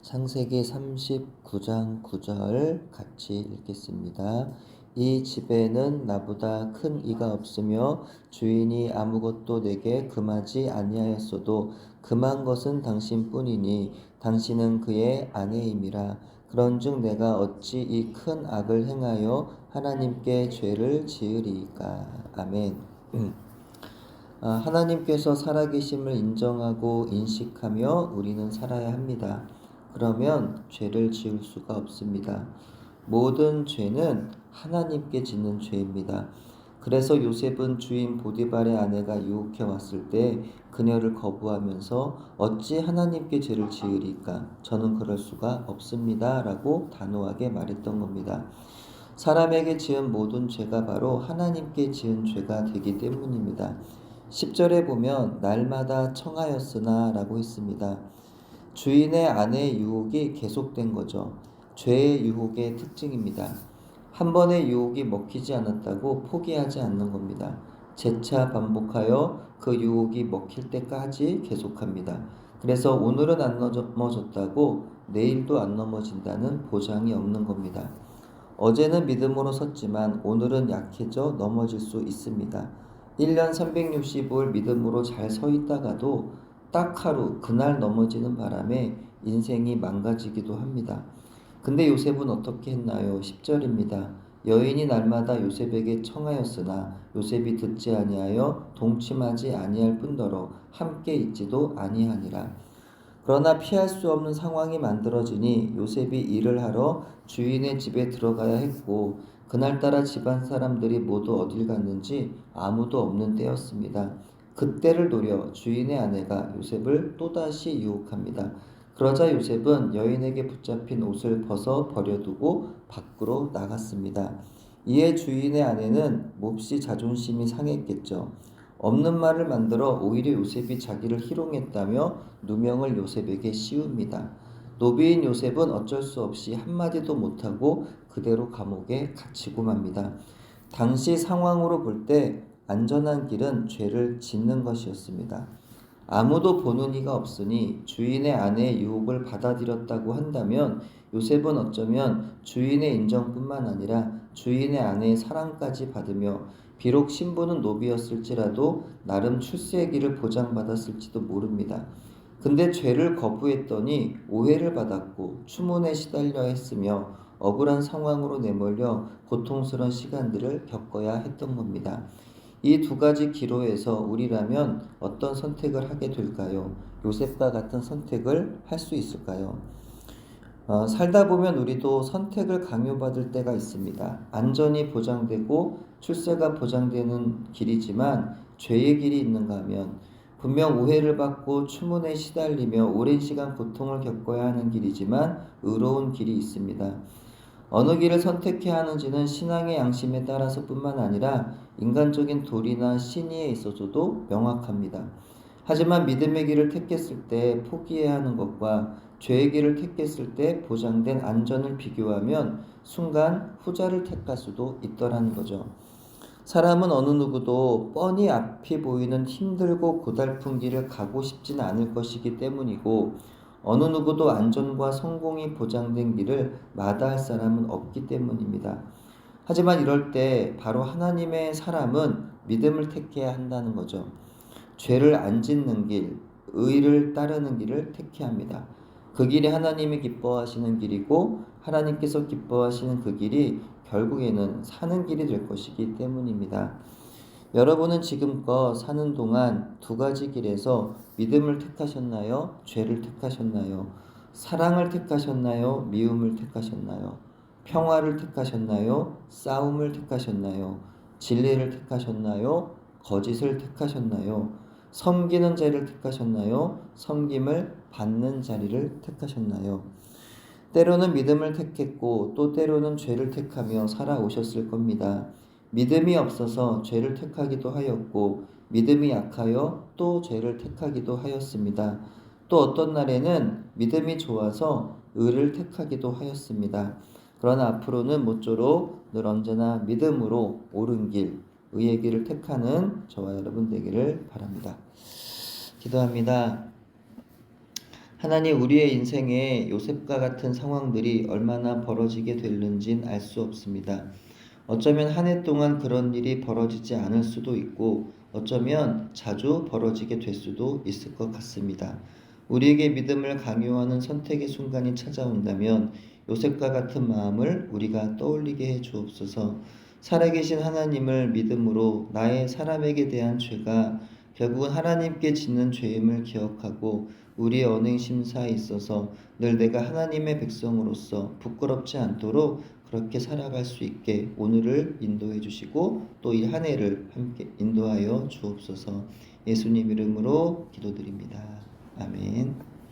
창세기 39장 9절 같이 읽겠습니다. 이 집에는 나보다 큰 이가 없으며 주인이 아무것도 내게 금하지 아니하였어도 금한 것은 당신뿐이니 당신은 그의 아내임이라. 그런즉 내가 어찌 이 큰 악을 행하여 하나님께 죄를 지으리이까. 아멘. 하나님께서 살아계심을 인정하고 인식하며 우리는 살아야 합니다. 그러면 죄를 지을 수가 없습니다. 모든 죄는 하나님께 짓는 죄입니다. 그래서 요셉은 주인 보디발의 아내가 유혹해 왔을 때 그녀를 거부하면서 어찌 하나님께 죄를 지으리까? 저는 그럴 수가 없습니다. 라고 단호하게 말했던 겁니다. 사람에게 지은 모든 죄가 바로 하나님께 지은 죄가 되기 때문입니다. 10절에 보면 날마다 청하였으나 라고 했습니다. 주인의 아내의 유혹이 계속된 거죠. 죄의 유혹의 특징입니다. 한 번의 유혹이 먹히지 않았다고 포기하지 않는 겁니다. 재차 반복하여 그 유혹이 먹힐 때까지 계속합니다. 그래서 오늘은 안 넘어졌다고 내일도 안 넘어진다는 보장이 없는 겁니다. 어제는 믿음으로 섰지만 오늘은 약해져 넘어질 수 있습니다. 1년 365일 믿음으로 잘 서 있다가도 딱 하루 그날 넘어지는 바람에 인생이 망가지기도 합니다. 근데 요셉은 어떻게 했나요? 10절입니다. 여인이 날마다 요셉에게 청하였으나 요셉이 듣지 아니하여 동침하지 아니할 뿐더러 함께 있지도 아니하니라. 그러나 피할 수 없는 상황이 만들어지니 요셉이 일을 하러 주인의 집에 들어가야 했고 그날따라 집안 사람들이 모두 어딜 갔는지 아무도 없는 때였습니다. 그때를 노려 주인의 아내가 요셉을 또다시 유혹합니다. 그러자 요셉은 여인에게 붙잡힌 옷을 벗어 버려두고 밖으로 나갔습니다. 이에 주인의 아내는 몹시 자존심이 상했겠죠. 없는 말을 만들어 오히려 요셉이 자기를 희롱했다며 누명을 요셉에게 씌웁니다. 노비인 요셉은 어쩔 수 없이 한마디도 못하고 그대로 감옥에 갇히고 맙니다. 당시 상황으로 볼 때 안전한 길은 죄를 짓는 것이었습니다. 아무도 보는 이가 없으니 주인의 아내의 유혹을 받아들였다고 한다면 요셉은 어쩌면 주인의 인정뿐만 아니라 주인의 아내의 사랑까지 받으며 비록 신부는 노비였을지라도 나름 출세의 길을 보장받았을지도 모릅니다. 근데 죄를 거부했더니 오해를 받았고 추문에 시달려 했으며 억울한 상황으로 내몰려 고통스러운 시간들을 겪어야 했던 겁니다. 이 두 가지 기로에서 우리라면 어떤 선택을 하게 될까요? 요셉과 같은 선택을 할 수 있을까요? 살다 보면 우리도 선택을 강요받을 때가 있습니다. 안전이 보장되고 출세가 보장되는 길이지만 죄의 길이 있는가 하면 분명 오해를 받고 추문에 시달리며 오랜 시간 고통을 겪어야 하는 길이지만 의로운 길이 있습니다. 어느 길을 선택해야 하는지는 신앙의 양심에 따라서뿐만 아니라 인간적인 도리나 신의에 있어서도 명확합니다. 하지만 믿음의 길을 택했을 때 포기해야 하는 것과 죄의 길을 택했을 때 보장된 안전을 비교하면 순간 후자를 택할 수도 있더라는 거죠. 사람은 어느 누구도 뻔히 앞이 보이는 힘들고 고달픈 길을 가고 싶지는 않을 것이기 때문이고 어느 누구도 안전과 성공이 보장된 길을 마다할 사람은 없기 때문입니다. 하지만 이럴 때 바로 하나님의 사람은 믿음을 택해야 한다는 거죠. 죄를 안 짓는 길, 의를 따르는 길을 택해야 합니다. 그 길이 하나님이 기뻐하시는 길이고 하나님께서 기뻐하시는 그 길이 결국에는 사는 길이 될 것이기 때문입니다. 여러분은 지금껏 사는 동안 두 가지 길에서 믿음을 택하셨나요? 죄를 택하셨나요? 사랑을 택하셨나요? 미움을 택하셨나요? 평화를 택하셨나요? 싸움을 택하셨나요? 진리를 택하셨나요? 거짓을 택하셨나요? 섬기는 자를 택하셨나요? 섬김을 받는 자리를 택하셨나요? 때로는 믿음을 택했고 또 때로는 죄를 택하며 살아오셨을 겁니다. 믿음이 없어서 죄를 택하기도 하였고 믿음이 약하여 또 죄를 택하기도 하였습니다. 또 어떤 날에는 믿음이 좋아서 의를 택하기도 하였습니다. 그러나 앞으로는 모쪼록 늘 언제나 믿음으로 옳은 길, 의의 길을 택하는 저와 여러분 되기를 바랍니다. 기도합니다. 하나님, 우리의 인생에 요셉과 같은 상황들이 얼마나 벌어지게 될는진 알 수 없습니다. 어쩌면 한 해 동안 그런 일이 벌어지지 않을 수도 있고 어쩌면 자주 벌어지게 될 수도 있을 것 같습니다. 우리에게 믿음을 강요하는 선택의 순간이 찾아온다면 요셉과 같은 마음을 우리가 떠올리게 해 주옵소서. 살아계신 하나님을 믿음으로 나의 사람에게 대한 죄가 결국은 하나님께 짓는 죄임을 기억하고 우리의 언행 심사에 있어서 늘 내가 하나님의 백성으로서 부끄럽지 않도록 그렇게 살아갈 수 있게 오늘을 인도해 주시고 또 이 한 해를 함께 인도하여 주옵소서. 예수님 이름으로 기도드립니다. 아멘.